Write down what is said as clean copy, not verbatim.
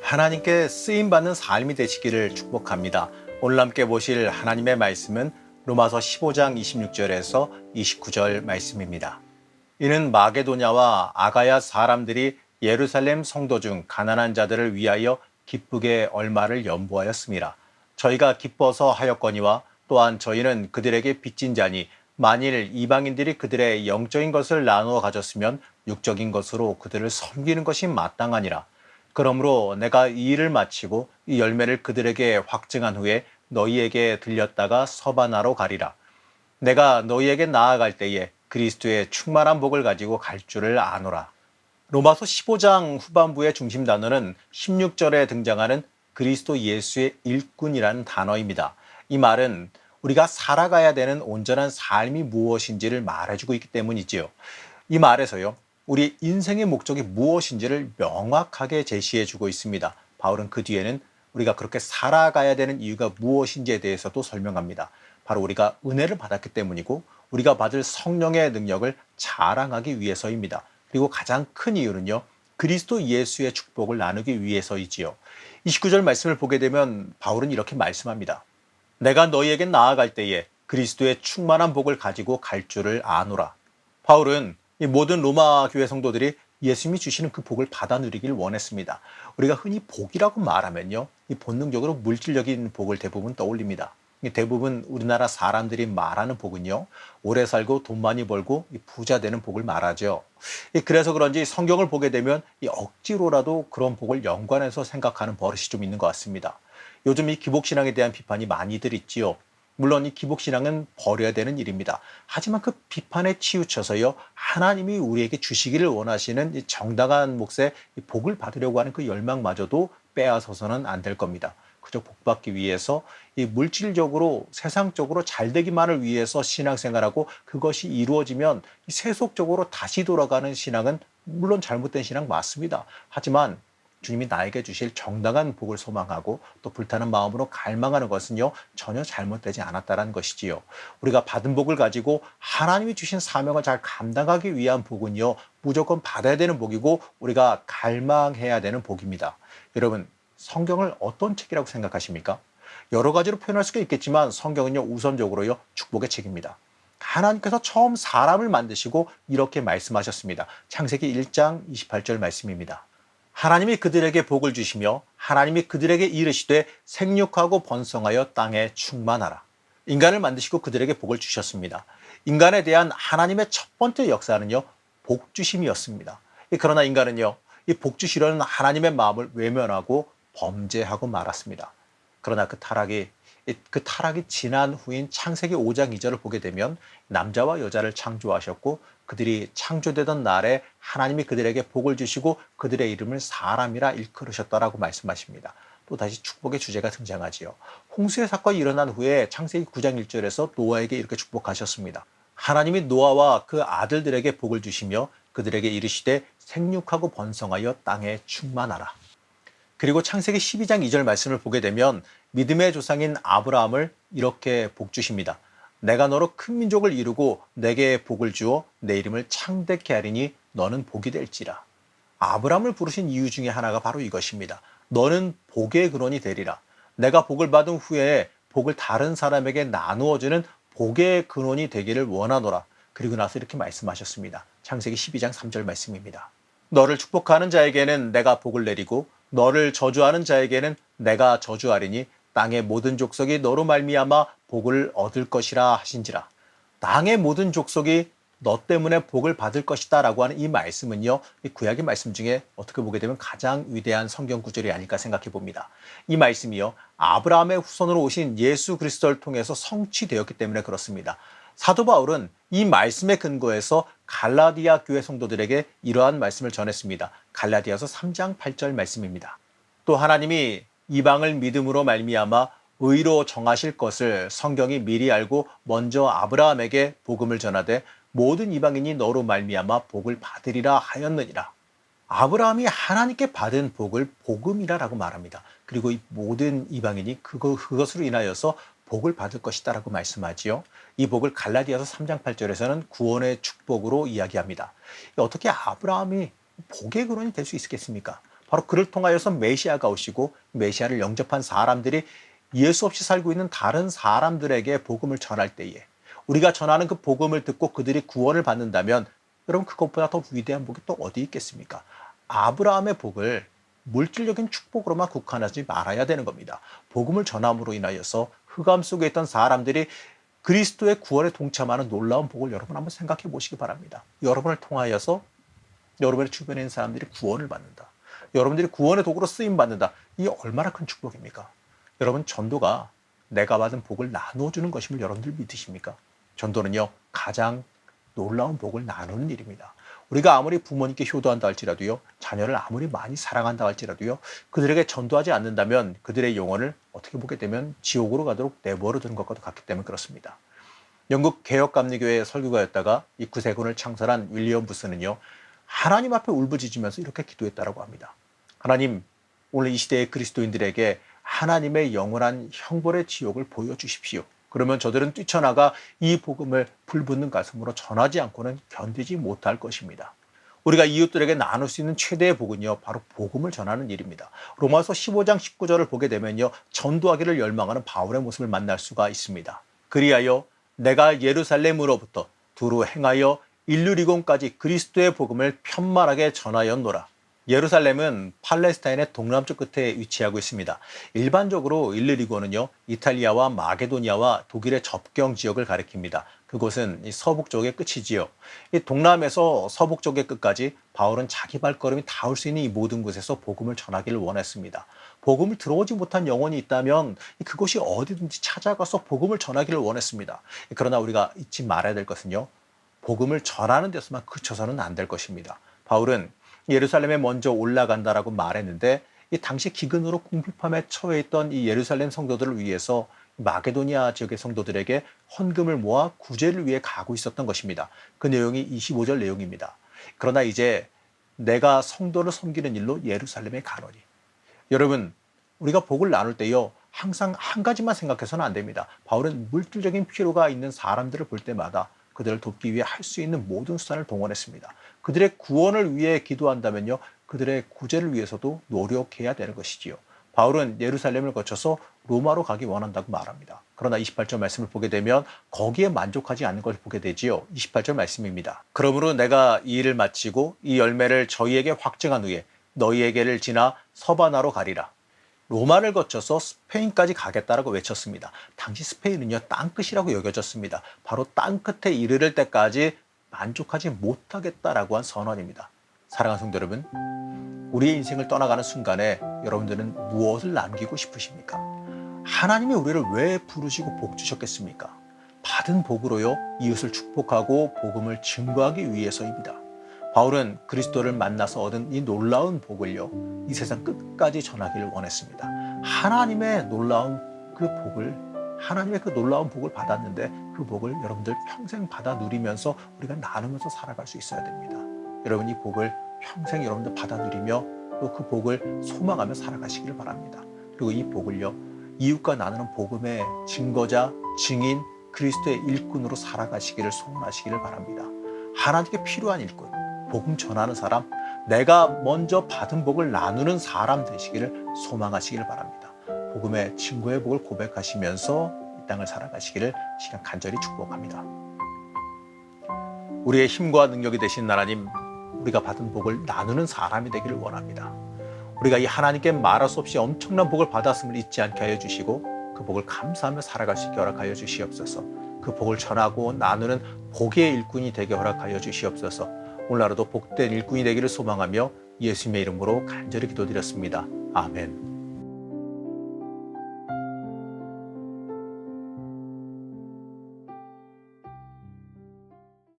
하나님께 쓰임받는 삶이 되시기를 축복합니다. 오늘 함께 보실 하나님의 말씀은 로마서 15장 26절에서 29절 말씀입니다. 이는 마게도냐와 아가야 사람들이 예루살렘 성도 중 가난한 자들을 위하여 기쁘게 얼마를 연보하였습니다. 저희가 기뻐서 하였거니와 또한 저희는 그들에게 빚진 자니 만일 이방인들이 그들의 영적인 것을 나누어 가졌으면 육적인 것으로 그들을 섬기는 것이 마땅하니라. 그러므로 내가 이 일을 마치고 이 열매를 그들에게 확증한 후에 너희에게 들렸다가 서바나로 가리라. 내가 너희에게 나아갈 때에 그리스도의 충만한 복을 가지고 갈 줄을 아노라. 로마서 15장 후반부의 중심 단어는 16절에 등장하는 그리스도 예수의 일꾼이라는 단어입니다. 이 말은 우리가 살아가야 되는 온전한 삶이 무엇인지를 말해주고 있기 때문이지요. 이 말에서요, 우리 인생의 목적이 무엇인지를 명확하게 제시해주고 있습니다. 바울은 그 뒤에는 우리가 그렇게 살아가야 되는 이유가 무엇인지에 대해서도 설명합니다. 바로 우리가 은혜를 받았기 때문이고 우리가 받을 성령의 능력을 자랑하기 위해서입니다. 그리고 가장 큰 이유는요, 그리스도 예수의 축복을 나누기 위해서이지요. 29절 말씀을 보게 되면 바울은 이렇게 말씀합니다. 내가 너희에게 나아갈 때에 그리스도의 충만한 복을 가지고 갈 줄을 아노라. 바울은 이 모든 로마 교회 성도들이 예수님이 주시는 그 복을 받아 누리길 원했습니다. 우리가 흔히 복이라고 말하면요, 이 본능적으로 물질적인 복을 대부분 떠올립니다. 대부분 우리나라 사람들이 말하는 복은요, 오래 살고 돈 많이 벌고 부자 되는 복을 말하죠. 그래서 그런지 성경을 보게 되면 이 억지로라도 그런 복을 연관해서 생각하는 버릇이 좀 있는 것 같습니다. 요즘 이 기복신앙에 대한 비판이 많이들 있지요. 물론 이 기복신앙은 버려야 되는 일입니다. 하지만 그 비판에 치우쳐서요, 하나님이 우리에게 주시기를 원하시는 이 정당한 몫의 복을 받으려고 하는 그 열망마저도 빼앗아서는 안 될 겁니다. 그저 복받기 위해서 이 물질적으로 세상적으로 잘 되기만을 위해서 신앙생활하고 그것이 이루어지면 세속적으로 다시 돌아가는 신앙은 물론 잘못된 신앙 맞습니다. 하지만 주님이 나에게 주실 정당한 복을 소망하고 또 불타는 마음으로 갈망하는 것은요, 전혀 잘못되지 않았다는 것이지요. 우리가 받은 복을 가지고 하나님이 주신 사명을 잘 감당하기 위한 복은요, 무조건 받아야 되는 복이고 우리가 갈망해야 되는 복입니다. 여러분, 성경을 어떤 책이라고 생각하십니까? 여러 가지로 표현할 수가 있겠지만 성경은요, 우선적으로요, 축복의 책입니다. 하나님께서 처음 사람을 만드시고 이렇게 말씀하셨습니다. 창세기 1장 28절 말씀입니다. 하나님이 그들에게 복을 주시며 하나님이 그들에게 이르시되 생육하고 번성하여 땅에 충만하라. 인간을 만드시고 그들에게 복을 주셨습니다. 인간에 대한 하나님의 첫 번째 역사는요, 복 주심이었습니다. 그러나 인간은요, 이 복 주시려는 하나님의 마음을 외면하고 범죄하고 말았습니다. 그러나 그 타락이 지난 후인 창세기 5장 2절을 보게 되면 남자와 여자를 창조하셨고 그들이 창조되던 날에 하나님이 그들에게 복을 주시고 그들의 이름을 사람이라 일컬으셨다라고 말씀하십니다. 또 다시 축복의 주제가 등장하지요. 홍수의 사건이 일어난 후에 창세기 9장 1절에서 노아에게 이렇게 축복하셨습니다. 하나님이 노아와 그 아들들에게 복을 주시며 그들에게 이르시되 생육하고 번성하여 땅에 충만하라. 그리고 창세기 12장 2절 말씀을 보게 되면 믿음의 조상인 아브라함을 이렇게 복 주십니다. 내가 너로 큰 민족을 이루고 내게 복을 주어 내 이름을 창대케 하리니 너는 복이 될지라. 아브라함을 부르신 이유 중에 하나가 바로 이것입니다. 너는 복의 근원이 되리라. 내가 복을 받은 후에 복을 다른 사람에게 나누어주는 복의 근원이 되기를 원하노라. 그리고 나서 이렇게 말씀하셨습니다. 창세기 12장 3절 말씀입니다. 너를 축복하는 자에게는 내가 복을 내리고 너를 저주하는 자에게는 내가 저주하리니 땅의 모든 족속이 너로 말미암아 복을 얻을 것이라 하신지라. 땅의 모든 족속이 너 때문에 복을 받을 것이다 라고 하는 이 말씀은요, 이 구약의 말씀 중에 어떻게 보게 되면 가장 위대한 성경 구절이 아닐까 생각해 봅니다. 이 말씀이요, 아브라함의 후손으로 오신 예수 그리스도를 통해서 성취되었기 때문에 그렇습니다. 사도 바울은 이 말씀에 근거해서 갈라디아 교회 성도들에게 이러한 말씀을 전했습니다. 갈라디아서 3장 8절 말씀입니다. 또 하나님이 이방을 믿음으로 말미암아 의로 정하실 것을 성경이 미리 알고 먼저 아브라함에게 복음을 전하되 모든 이방인이 너로 말미암아 복을 받으리라 하였느니라. 아브라함이 하나님께 받은 복을 복음이라고 말합니다. 그리고 이 모든 이방인이 그것으로 인하여서 복을 받을 것이다 라고 말씀하지요. 이 복을 갈라디아서 3장 8절에서는 구원의 축복으로 이야기합니다. 어떻게 아브라함이 복의 근원이 될 수 있겠습니까? 바로 그를 통하여서 메시아가 오시고 메시아를 영접한 사람들이 예수 없이 살고 있는 다른 사람들에게 복음을 전할 때에 우리가 전하는 그 복음을 듣고 그들이 구원을 받는다면 여러분 그것보다 더 위대한 복이 또 어디 있겠습니까? 아브라함의 복을 물질적인 축복으로만 국한하지 말아야 되는 겁니다. 복음을 전함으로 인하여서 흑암 속에 있던 사람들이 그리스도의 구원에 동참하는 놀라운 복을 여러분 한번 생각해 보시기 바랍니다. 여러분을 통하여서 여러분의 주변에 있는 사람들이 구원을 받는다. 여러분들이 구원의 도구로 쓰임받는다. 이게 얼마나 큰 축복입니까? 여러분 전도가 내가 받은 복을 나누어 주는 것임을 여러분들 믿으십니까? 전도는요 가장 놀라운 복을 나누는 일입니다. 우리가 아무리 부모님께 효도한다 할지라도요, 자녀를 아무리 많이 사랑한다 할지라도요, 그들에게 전도하지 않는다면 그들의 영혼을 어떻게 보게 되면 지옥으로 가도록 내버려 두는 것과도 같기 때문에 그렇습니다. 영국 개혁감리교회 설교가였다가 이 구세군을 창설한 윌리엄 부스는요, 하나님 앞에 울부짖으면서 이렇게 기도했다고 합니다. 하나님, 오늘 이 시대의 그리스도인들에게 하나님의 영원한 형벌의 지옥을 보여주십시오. 그러면 저들은 뛰쳐나가 이 복음을 불붙는 가슴으로 전하지 않고는 견디지 못할 것입니다. 우리가 이웃들에게 나눌 수 있는 최대의 복은요, 바로 복음을 전하는 일입니다. 로마서 15장 19절을 보게 되면요, 전도하기를 열망하는 바울의 모습을 만날 수가 있습니다. 그리하여 내가 예루살렘으로부터 두루 행하여 일루리곤까지 그리스도의 복음을 편만하게 전하였노라. 예루살렘은 팔레스타인의 동남쪽 끝에 위치하고 있습니다. 일반적으로 일루리곤은요, 이탈리아와 마게도니아와 독일의 접경 지역을 가리킵니다. 그곳은 이 서북쪽의 끝이지요. 이 동남에서 서북쪽의 끝까지 바울은 자기 발걸음이 닿을 수 있는 이 모든 곳에서 복음을 전하기를 원했습니다. 복음을 들어오지 못한 영혼이 있다면 그곳이 어디든지 찾아가서 복음을 전하기를 원했습니다. 그러나 우리가 잊지 말아야 될 것은요, 복음을 전하는 데서만 그쳐서는 안 될 것입니다. 바울은 예루살렘에 먼저 올라간다라고 말했는데 이 당시 기근으로 궁핍함에 처해 있던 이 예루살렘 성도들을 위해서 마게도니아 지역의 성도들에게 헌금을 모아 구제를 위해 가고 있었던 것입니다. 그 내용이 25절 내용입니다. 그러나 이제 내가 성도를 섬기는 일로 예루살렘에 가노니. 여러분, 우리가 복을 나눌 때요, 항상 한 가지만 생각해서는 안 됩니다. 바울은 물질적인 필요가 있는 사람들을 볼 때마다 그들을 돕기 위해 할 수 있는 모든 수단을 동원했습니다. 그들의 구원을 위해 기도한다면요, 그들의 구제를 위해서도 노력해야 되는 것이지요. 바울은 예루살렘을 거쳐서 로마로 가기 원한다고 말합니다. 그러나 28절 말씀을 보게 되면 거기에 만족하지 않는 것을 보게 되지요. 28절 말씀입니다. 그러므로 내가 이 일을 마치고 이 열매를 저희에게 확증한 후에 너희에게를 지나 서바나로 가리라. 로마를 거쳐서 스페인까지 가겠다라고 외쳤습니다. 당시 스페인은요, 땅끝이라고 여겨졌습니다. 바로 땅끝에 이르를 때까지 만족하지 못하겠다라고 한 선언입니다. 사랑하는 성도 여러분, 우리의 인생을 떠나가는 순간에 여러분들은 무엇을 남기고 싶으십니까? 하나님이 우리를 왜 부르시고 복 주셨겠습니까? 받은 복으로요, 이웃을 축복하고 복음을 증거하기 위해서입니다. 바울은 그리스도를 만나서 얻은 이 놀라운 복을요, 이 세상 끝까지 전하기를 원했습니다. 하나님의 놀라운 그 놀라운 복을 받았는데 그 복을 여러분들 평생 받아 누리면서 우리가 나누면서 살아갈 수 있어야 됩니다. 여러분, 이 복을 평생 여러분들 받아 누리며 또 그 복을 소망하며 살아가시기를 바랍니다. 그리고 이 복을요, 이웃과 나누는 복음의 증거자, 증인, 그리스도의 일꾼으로 살아가시기를 소원하시기를 바랍니다. 하나님께 필요한 일꾼, 복음 전하는 사람, 내가 먼저 받은 복을 나누는 사람 되시기를 소망하시기를 바랍니다. 복음의 증거의 복을 고백하시면서 이 땅을 살아가시기를 시간 간절히 축복합니다. 우리의 힘과 능력이 되신 하나님, 우리가 받은 복을 나누는 사람이 되기를 원합니다. 우리가 이 하나님께 말할 수 없이 엄청난 복을 받았음을 잊지 않게 하여 주시고 그 복을 감사하며 살아갈 수 있게 허락하여 주시옵소서. 그 복을 전하고 나누는 복의 일꾼이 되게 허락하여 주시옵소서. 오늘 하루도 복된 일꾼이 되기를 소망하며 예수님의 이름으로 간절히 기도드렸습니다. 아멘.